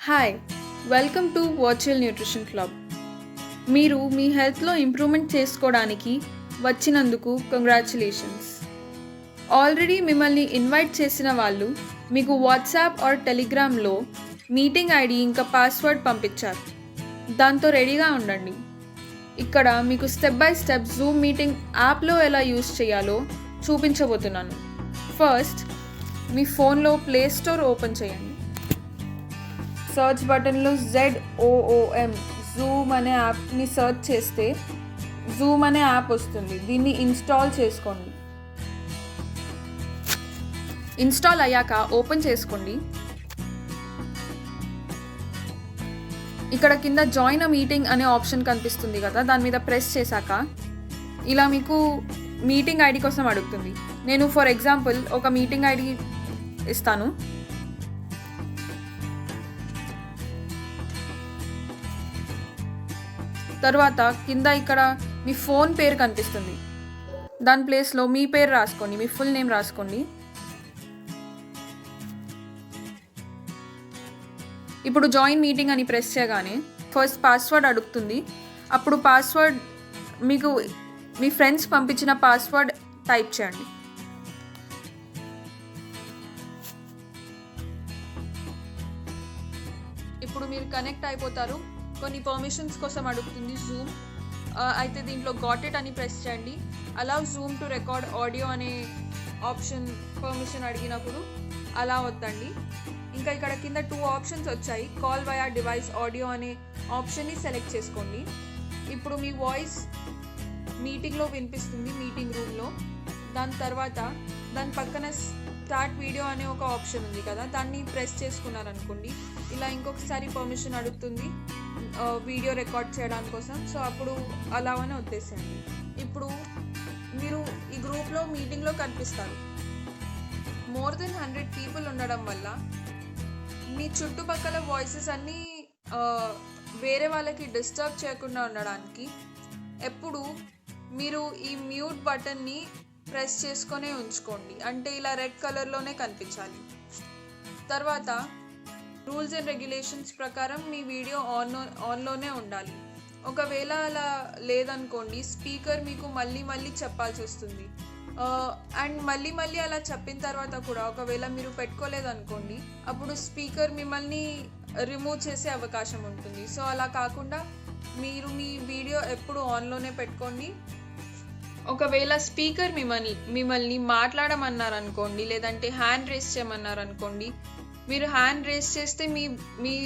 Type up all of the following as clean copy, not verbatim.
Hi, welcome to virtual nutrition club. మీరు మీ హెల్త్లో improvement చేసుకోవడానికి వచ్చినందుకు కంగ్రాచులేషన్స్. ఆల్రెడీ మిమ్మల్ని ఇన్వైట్ చేసిన వాళ్ళు మీకు వాట్సాప్ ఆర్ టెలిగ్రామ్లో మీటింగ్ ఐడి ఇంకా పాస్వర్డ్ పంపించారు. దాంతో రెడీగా ఉండండి. ఇక్కడ మీకు step by step Zoom meeting యాప్లో ఎలా యూస్ చేయాలో చూపించబోతున్నాను. ఫస్ట్ మీ ఫోన్లో ప్లే స్టోర్ ఓపెన్ చేయండి. సర్చ్ బటన్లో ZOOM జూమ్ అనే యాప్ని సర్చ్ చేస్తే జూమ్ అనే యాప్ వస్తుంది. దీన్ని ఇన్స్టాల్ చేసుకోండి. ఇన్స్టాల్ అయ్యాక ఓపెన్ చేసుకోండి. ఇక్కడ కింద జాయిన్ అ మీటింగ్ అనే ఆప్షన్ కనిపిస్తుంది కదా, దాని మీద ప్రెస్ చేశాక ఇలా మీకు మీటింగ్ ఐడి కోసం అడుగుతుంది. నేను ఫర్ ఎగ్జాంపుల్ ఒక మీటింగ్ ఐడి ఇస్తాను. తర్వాత కింద ఇక్కడ మీ ఫోన్ పేరు కనిపిస్తుంది. దాని ప్లేస్లో మీ పేరు రాసుకోండి, మీ ఫుల్ నేమ్ రాసుకోండి. ఇప్పుడు జాయిన్ మీటింగ్ అని ప్రెస్ చేయగానే ఫస్ట్ పాస్వర్డ్ అడుగుతుంది. అప్పుడు పాస్వర్డ్ మీకు మీ ఫ్రెండ్స్ పంపించిన పాస్వర్డ్ టైప్ చేయండి. ఇప్పుడు మీరు కనెక్ట్ అయిపోతారు. కొన్ని పర్మిషన్స్ కోసం అడుగుతుంది జూమ్. అయితే దీంట్లో గాట్ ఇట్ అని ప్రెస్ చేయండి. Allow Zoom to record audio అనే ఆప్షన్ పర్మిషన్ అడిగినప్పుడు అలా వద్దండి. ఇంకా ఇక్కడ కింద 2 ఆప్షన్స్ వచ్చాయి. కాల్ వయా డివైస్ ఆడియో అనే ఆప్షన్ని సెలెక్ట్ చేసుకోండి. ఇప్పుడు మీ వాయిస్ మీటింగ్లో వినిపిస్తుంది, మీటింగ్ రూమ్లో. దాని తర్వాత దాని పక్కన స్టార్ట్ వీడియో అనే ఒక ఆప్షన్ ఉంది కదా, దాన్ని ప్రెస్ చేసుకున్నారనుకోండి, ఇలా ఇంకొకసారి పర్మిషన్ అడుగుతుంది వీడియో రికార్డ్ చేయడానికి కోసం. సో అప్పుడు అలానే వదిలేసేయండి. ఇప్పుడు మీరు ఈ గ్రూప్లో మీటింగ్లో కనిపిస్తారు. మోర్ దెన్ 100 పీపుల్ ఉండడం వల్ల మీ చుట్టుపక్కల వాయిసెస్ అన్నీ వేరే వాళ్ళకి డిస్టర్బ్ చేయకుండా ఉండడానికి ఎప్పుడు మీరు ఈ మ్యూట్ బటన్ని ప్రెస్ చేసుకొనే ఉంచుకోండి. అంటే ఇలా రెడ్ కలర్లోనే కనిపించాలి. తర్వాత రూల్స్ అండ్ రెగ్యులేషన్స్ ప్రకారం మీ వీడియో ఆన్లోనే ఉండాలి. ఒకవేళ అలా లేదనుకోండి, స్పీకర్ మీకు మళ్ళీ చెప్పాల్సి వస్తుంది. అండ్ మళ్ళీ అలా చెప్పిన తర్వాత కూడా ఒకవేళ మీరు పెట్టుకోలేదనుకోండి, అప్పుడు స్పీకర్ మిమ్మల్ని రిమూవ్ చేసే అవకాశం ఉంటుంది. సో అలా కాకుండా మీరు మీ వీడియో ఎప్పుడు ఆన్లోనే పెట్టుకోండి. ఒకవేళ స్పీకర్ మిమ్మల్ని మాట్లాడమన్నారనుకోండి, లేదంటే హ్యాండ్ రేస్ చేయమన్నారనుకోండి, మీరు హ్యాండ్ రేస్ చేస్తే మీ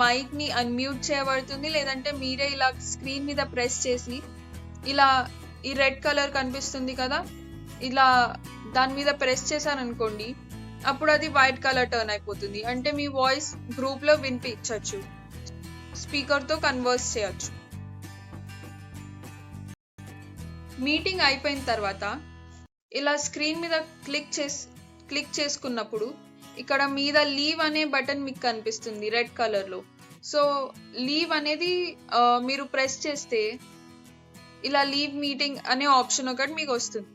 మైక్ని అన్మ్యూట్ చేయబడుతుంది. లేదంటే మీరే ఇలా స్క్రీన్ మీద ప్రెస్ చేసి ఇలా ఈ రెడ్ కలర్ కనిపిస్తుంది కదా, ఇలా దాని మీద ప్రెస్ చేశారనుకోండి, అప్పుడు అది వైట్ కలర్ టర్న్ అయిపోతుంది. అంటే మీ వాయిస్ గ్రూప్లో వినిపించవచ్చు, స్పీకర్తో కన్వర్స్ చేయొచ్చు. మీటింగ్ అయిపోయిన తర్వాత ఇలా స్క్రీన్ మీద క్లిక్ చేసుకున్నప్పుడు ఇక్కడ మీద లీవ్ అనే బటన్ మీకు కనిపిస్తుంది రెడ్ కలర్లో. సో లీవ్ అనేది మీరు ప్రెస్ చేస్తే ఇలా లీవ్ మీటింగ్ అనే ఆప్షన్ ఒకటి మీకు వస్తుంది.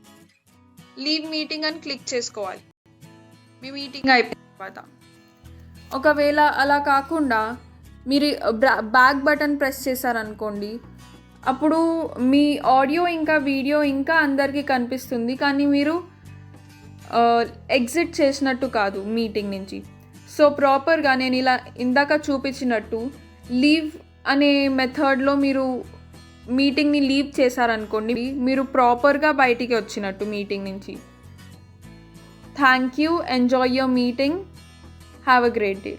లీవ్ మీటింగ్ అని క్లిక్ చేసుకోవాలి మీ మీటింగ్ అయిపోయిన తర్వాత. ఒకవేళ అలా కాకుండా మీరు బ్యాక్ బటన్ ప్రెస్ చేశారనుకోండి, అప్పుడు మీ ఆడియో ఇంకా వీడియో ఇంకా అందరికీ కనిపిస్తుంది, కానీ మీరు ఎగ్జిట్ చేసినట్టు కాదు మీటింగ్ నుంచి. సో ప్రాపర్గా నేను ఇలా ఇందాక చూపించినట్టు లీవ్ అనే మెథడ్లో మీరు మీటింగ్ని లీవ్ చేశారనుకోండి, మీరు ప్రాపర్గా బయటికి వచ్చినట్టు మీటింగ్ నుంచి. Thank you. Enjoy your meeting. Have a great day.